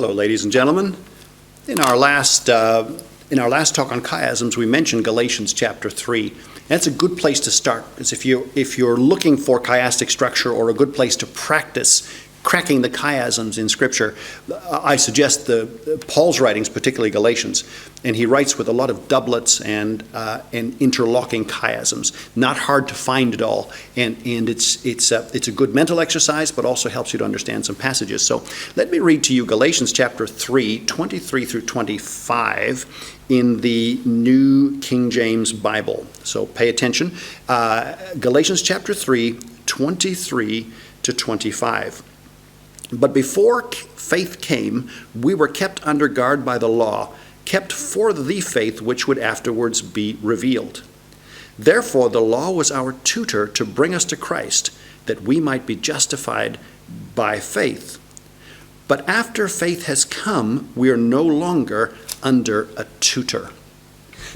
Hello, ladies and gentlemen. In our last talk on chiasms, we mentioned Galatians chapter 3. That's a good place to start, because if you're looking for chiastic structure or a good place to practice cracking the chiasms in Scripture, I suggest Paul's writings, particularly Galatians, and he writes with a lot of doublets and interlocking chiasms. Not hard to find at all, and it's a good mental exercise, but also helps you to understand some passages. So let me read to you Galatians chapter 3, 23 through 25 in the New King James Bible. So pay attention. Galatians chapter 3, 23 to 25. But before faith came, we were kept under guard by the law, kept for the faith which would afterwards be revealed. Therefore, the law was our tutor to bring us to Christ, that we might be justified by faith. But after faith has come, we are no longer under a tutor.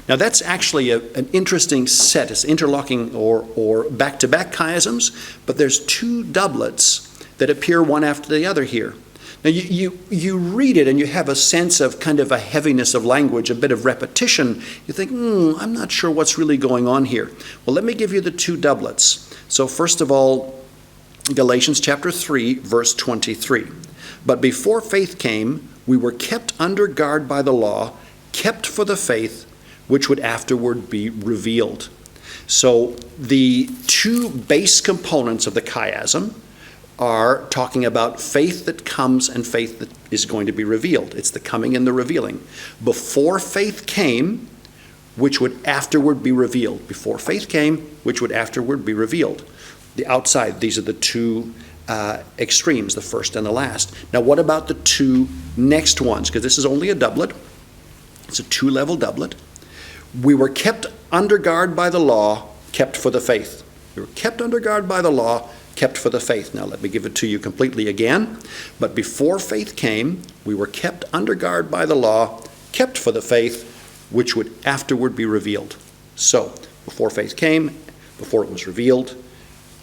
Now that's actually an interesting set. It's interlocking or back-to-back chiasms, but there's two doublets that appear one after the other here. Now you read it and you have a sense of kind of a heaviness of language, a bit of repetition. You think, I'm not sure what's really going on here. Well, let me give you the two doublets. So first of all, Galatians chapter 3, verse 23. But before faith came, we were kept under guard by the law, kept for the faith which would afterward be revealed. So the two base components of the chiasm are talking about faith that comes and faith that is going to be revealed. It's the coming and the revealing. Before faith came, which would afterward be revealed. Before faith came, which would afterward be revealed. The outside, these are the two extremes, the first and the last. Now what about the two next ones? Because this is only a doublet. It's a two-level doublet. We were kept under guard by the law, kept for the faith. We were kept under guard by the law, kept for the faith. Now let me give it to you completely again. But before faith came, we were kept under guard by the law, kept for the faith, which would afterward be revealed. So, before faith came, before it was revealed,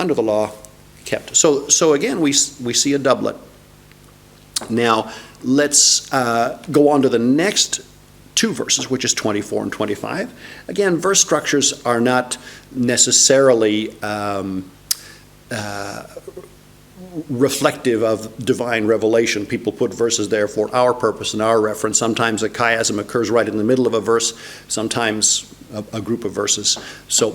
under the law, kept. So again, we see a doublet. Now, let's go on to the next two verses, which is 24 and 25. Again, verse structures are not necessarily reflective of divine revelation. People put verses there for our purpose and our reference. Sometimes a chiasm occurs right in the middle of a verse, sometimes a group of verses.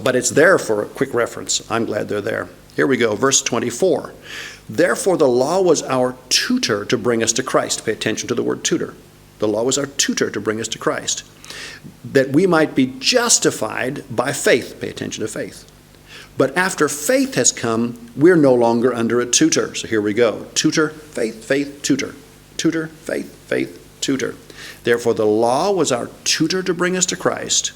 But it's there for a quick reference. I'm glad they're there. Here we go, verse 24. Therefore the law was our tutor to bring us to Christ. Pay attention to the word tutor. The law was our tutor to bring us to Christ, that we might be justified by faith. Pay attention to faith. But after faith has come, we're no longer under a tutor. So here we go. Tutor, faith, faith, tutor. Tutor, faith, faith, tutor. Therefore the law was our tutor to bring us to Christ,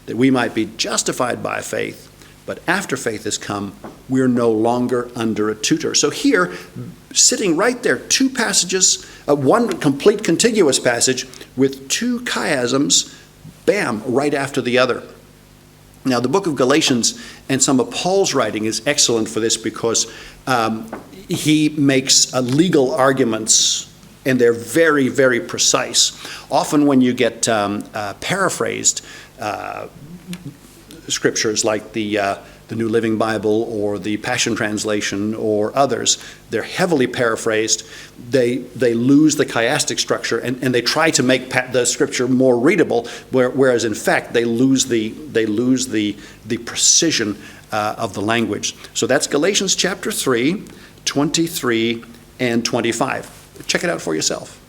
that we might be justified by faith. But after faith has come, we're no longer under a tutor. So here, sitting right there, two passages, one complete contiguous passage with two chiasms, bam, right after the other. Now, the book of Galatians and some of Paul's writing is excellent for this because he makes legal arguments, and they're very, very precise. Often when you get paraphrased scriptures like the New Living Bible or the Passion Translation or others, they're heavily paraphrased. They lose the chiastic structure and they try to make the scripture more readable, whereas in fact they lose the precision of the language. So that's Galatians chapter 3, 23 and 25. Check it out for yourself.